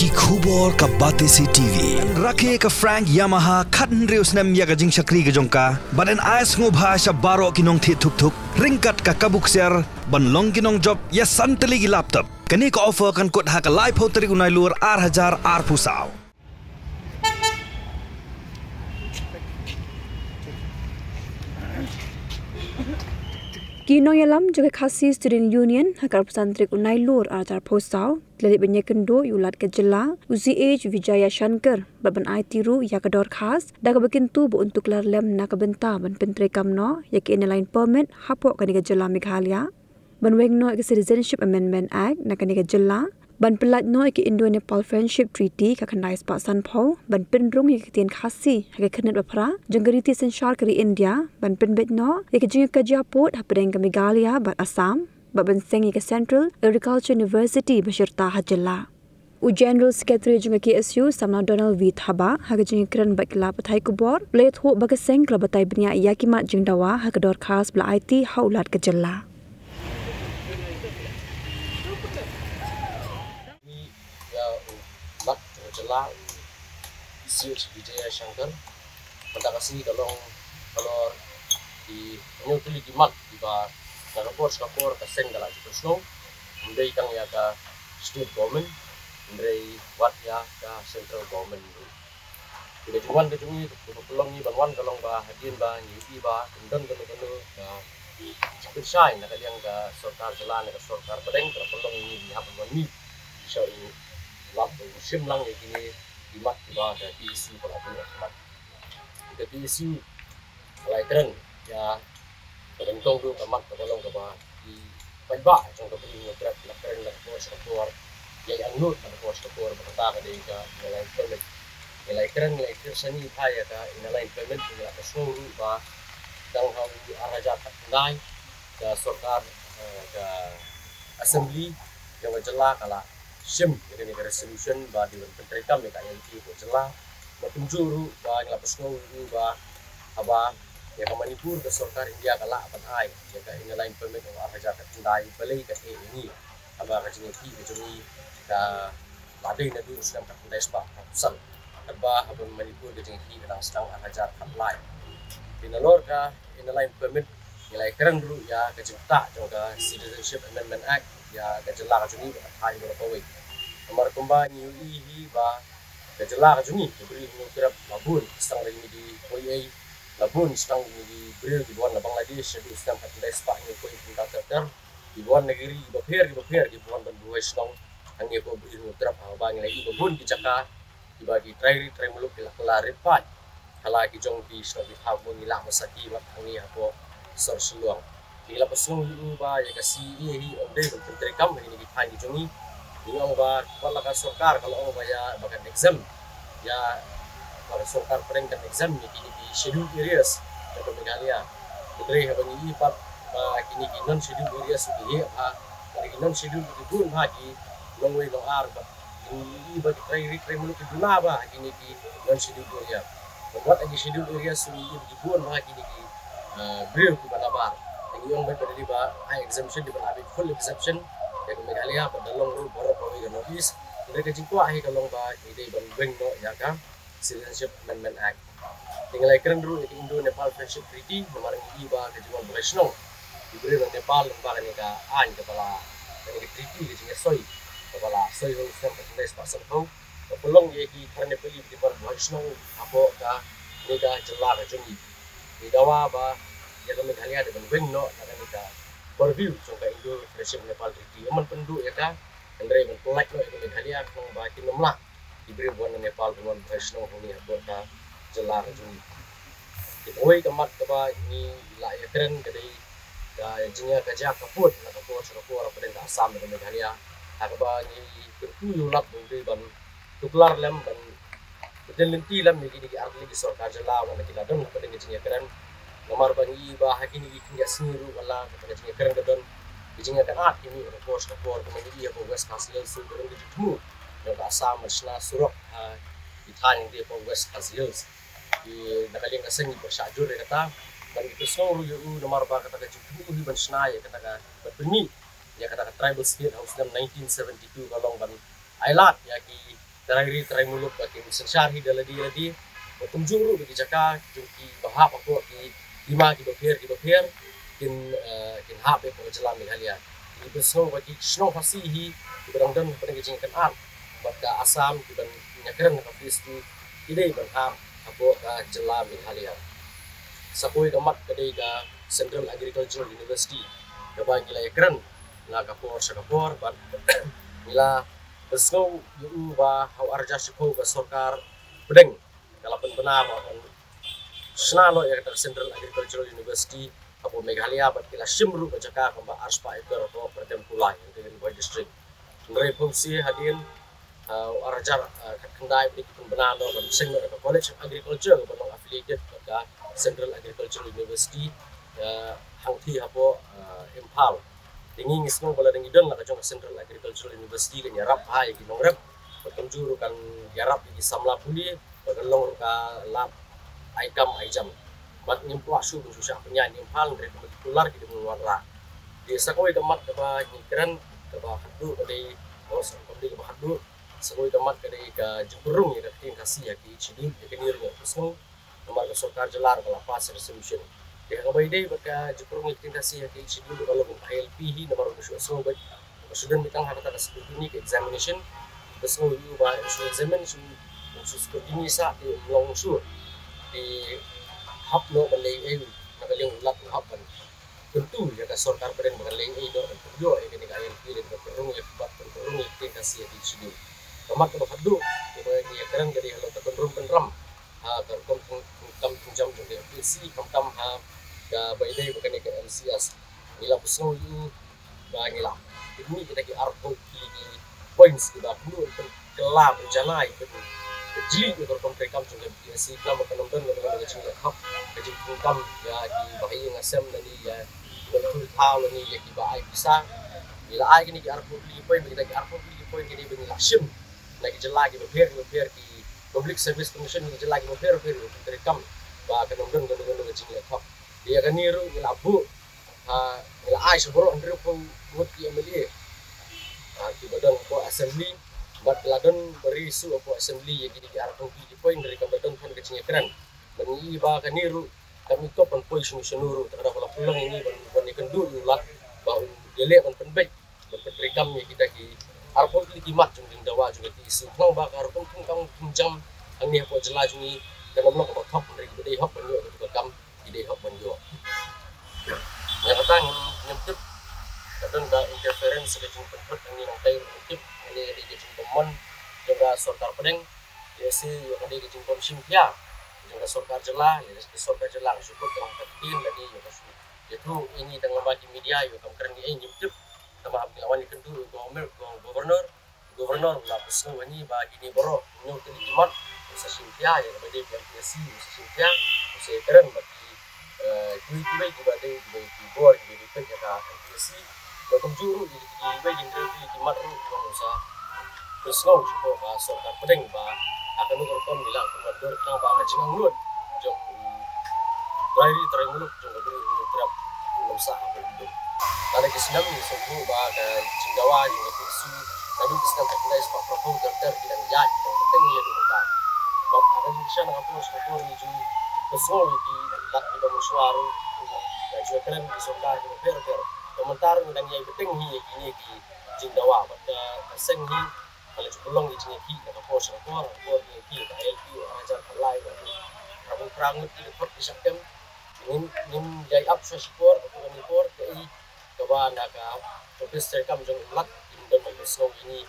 ki khubor ka Batesi TV rakhe ka Frank Yamaha khatn reus nam ya ka jing shakri ka jongka baden ais ngo bhasha baro kinong thi thuk thuk ringkat ka kabuk ser ban long kinong job ya santali gi laptop kani ka offer kan kot ha ka live hotari unai lur 8000 ar pusau Kinong yalam juga khasi student union hakar pesantrik unai lur ajar posau lele banyak kendo yulat ke jela UZH Vijaya Shankar baban IT ru ya kedor khas dah kebekintu bu untuk lar lem nak benta ban pentre kamno ya ke inline permit hapo kani ke jela Meghalaya ban wengno ke Citizenship Amendment Act nak kani ke jela ban pelat no ke Indo Nepal Friendship Treaty ka kandai spa san pho ban penrung ya ke tien khasi ha ke khanet bapra janggariti senshar kari India ban penbet no ya ke jinga ka japot ha pedeng ke Meghalaya ban Assam ban seng ke Central Agriculture University beserta hajela U General Secretary juga KSU Samna Donald V Thaba ha ke jinga kran ba kla pathai kubor let ho ba ke seng kla batai bnya yakimat jingdawa ha ke dor khas bla IT haulat ke jela Jela UZH Vijaya Shankar pada kasih kalau di nyutuli di mat di ba kapor kaseng dalam itu snow mendai kang ya ka state government mendai wat ya ka central government jadi cuman kecungi pelong ni banwan kalau ba hadin ba nyuti ba kendon kenu cepet sai nak yang ka sarkar jela nak sarkar pedeng pelong ni apa ni so lap sim lang ya kini dimat di bawah ada PSU kalau ada dimat kita PSU mulai keren ya terentong tu kamat tertolong ke bawah di banyak contoh beri ngedrak nak keren nak keluar ya yang nur nak keluar berkata ke dia nilai permit nilai keren seni saya ke nilai permit nilai keseluruh bah dan hal arajat nilai ke sarkar ke assembly yang jelas kalau sim ini resolution ba di penterekam ya yang ti ko jela matunjuru ba ngla pesno ba aba ya ka Manipur ke sarkar India kala apan ai ya ka inline permit wa raja ka tindai balai ka ini aba ka jini ti ke jini ka ladai na du sedang ka tindai spa pusal ba aba Manipur ke jini ti ka sedang raja ka lai dinalor ka inline permit nilai keren dulu ya ke cipta juga Citizenship Amendment Act ya ke jela ka juni hai berapa week nomor kembang UI ba ke jela ka juni beri ngurap labun sedang ini di OEA labun sedang ini di beri di buan Bangladesh di sedang pakai spa ini ko indikator di buan negeri di buan banduai sedang hanya ko beri ngurap ba nilai babun di Jakarta dibagi try muluk kala repat kala ki jong di sedang di habun ila masaki wat hangi apa sorsuang bila pasung dulu ba ya kasi ini onde menteri kam ini kita di jongi ini orang ba wala ka sarkar kalau orang ba bakan exam ya kalau sarkar perengkan exam ni kini di schedule areas untuk Meghalaya menteri habang ini pat kini di non schedule areas di dari non schedule di pun lagi longway long ar ba ini ba di try muluk di duna ba kini di non schedule area buat lagi schedule areas di pun lagi di beliau di Balabar yang berada di bawah high exemption di bawah full exemption ya ke Meghalaya berdalong rule baru pawi ke notice mereka jingkwa kalau bah ide bang no ya kan Citizenship Amendment Act tinggal keren dulu itu Indo Nepal Friendship Treaty nomor ini bah ke jual beresno diberi oleh Nepal lembaga ni ka an kepala dari treaty ke jinga soi kepala soi hol sem ke pasal kau pelong ye ki karena beli di bar beresno apa ka ni ka jela ke jungi di dawa ba ya kami Meghalaya ada beng no ada kita review contoh Indo Friendship Nepal Treaty aman penduk ya kan andre men polak no itu Meghalaya kong ba kinomlah diberi buan Nepal buan Vaishno ni buat ka jela juni oi kamat ka ba ini la ya keren kadai ka jinya ka ja kaput na kaput sura pada ka Assam dan Meghalaya ka ba ni ku yulap beri ban tuklar lem ban betul lenti lam ni di arli di sarkar jela wana kita don pada jinya keren nomor bagi bah kini ikinga seniru wala pada jinya keren don jinya kan at ini report kemudian apa West Council sudah ditemu yang Assam Marsna Surok di Thailand dia apa West Council di nakaling kaseng bersajur ya kata dan itu semua yu nomor bah kata ketemu di Marsna ya kata berpeni ya kata tribal state house 1972 kalau ban Ailat ya ki terai muluk bagi sensari daladi tumjuru bagi jaka jungki bahap aku ki lima ki bapir kin hap ko jalan ni halia ibu snow bagi snow fasihi berang dan pada kecing kan art baka asam ki ban nyakren ka fistu ide ban hap aku jalan ni halia sakoi kamat kadai ka Central Agricultural University kabang gila ekran na kapor bat mila besno yu ba haw arja shiko ba sarkar pedeng kalapan benar kan snalo ya ka Central Agricultural University apo Meghalaya bat kila shimru ba jaka kamba arspa ekor ko pertem pulai dengan boy district ngre fungsi hadin arja kendai di benar no kan sing ka College of Agriculture ba affiliated ka Central Agricultural University hangti apo Impal tinggi ngisno bala dengi don la ka Central Agricultural University kan yarap hai ki nongrep berkunjur kan yarap di samla puli bergelong ka lab aikam aijam bat nyimpla su susah penyanyi Impal dari kelar ki warra di sakoi kemat ka nyikran ka hadu ka dei os ka dei ka hadu sakoi kemat ka dei ka jeburung ya ka kasih ya ki chidi ya kenir ya usno nomor ka sarkar jelar ka lapas resolution ya kabai dei baka jeburung ikin kasih ya ki chidi kalau ILP hi nomor ka so ba student mitang hata ka scrutiny examination besno yu ba examination scrutiny sa di long su di hap no balai nagaling ulat hap kan tentu ya ka sarkar peren balai do do ya ni ka ILP dan ka perung ya bat perung ikin kasih ya ki chidi kamat ka hadu ko ya karan gadi halo ta penrum ha kam jam jam PC kam ha ka baidai bukan ke LCS nila pusno yu ba nila ini kita ki arpo ki points kita dulu kelab janai ke ji ko kontre kam jung PC kam ka nonton dengan jing hap ke jing kam ya di bahaya ngasem nani ya betul tahu ni ya ki ba ai bisa nila ai ni ki arpo ki point kita ki arpo ki point ki ben lakshim lagi jelagi beber ki public service commission ni jelagi beber kontre kam ba ka nonton dengan jing hap dia kan niru labu nila ai seboro andre pun nguti MLA ki badan ko assembly bat ladon beri su ko assembly ya gidi arang di point dari kabadan kan kecingnya keren bani ba kan niru kami to pan position sunuru terhadap pulang ini ban kendu ulat bau jele ban penbek berperikam ya kita ki arang di mat jung dawa juga di isu nang ba kar tung jam ang ni ko jelas ni kan nomor ko top dari gede hop ban yo ko kam gede hop ban yo yang petang nyempet kadang da interference ke jung tempat ini nang tay utip ini di jung teman juga sarkar pedeng yesi yo kadi ke jung simtia juga sarkar jelah ya sarkar jelah syukur tong tetin lagi yo itu ini tang bagi media yo kam keren ni nyempet sama lawan kendu gubernur la pesno ni bagi ni boro nyu telimat sa simtia ya bagi yesi simtia se keren bagi kui dibanding di bor di PKK NPC betul juru di bagi di matru yang usah pesno ko ba sarkar pedeng ba akan ngorkom bilang komandur tang ba kacing lut jong dari terenguluk jong gede terap nomsa apa ada kesenam ni semua ba ka cinggawa jong isu tadi bisa terkait pak Prabowo tidak jadi penting ya kita bab akan bisa ngapur ni ju pesno di lat di muswaru dan juga keren di sarkar di per komentar nang yai penting hi ini ki jindawa pada seng hi kalau sebelum di sini ki ka pos ko ni ki ka LP ajar kalai kamu perang di depan di sakem nin jai up support ko ni por ke i ka ba na ka office kam jong lat in don mai so ini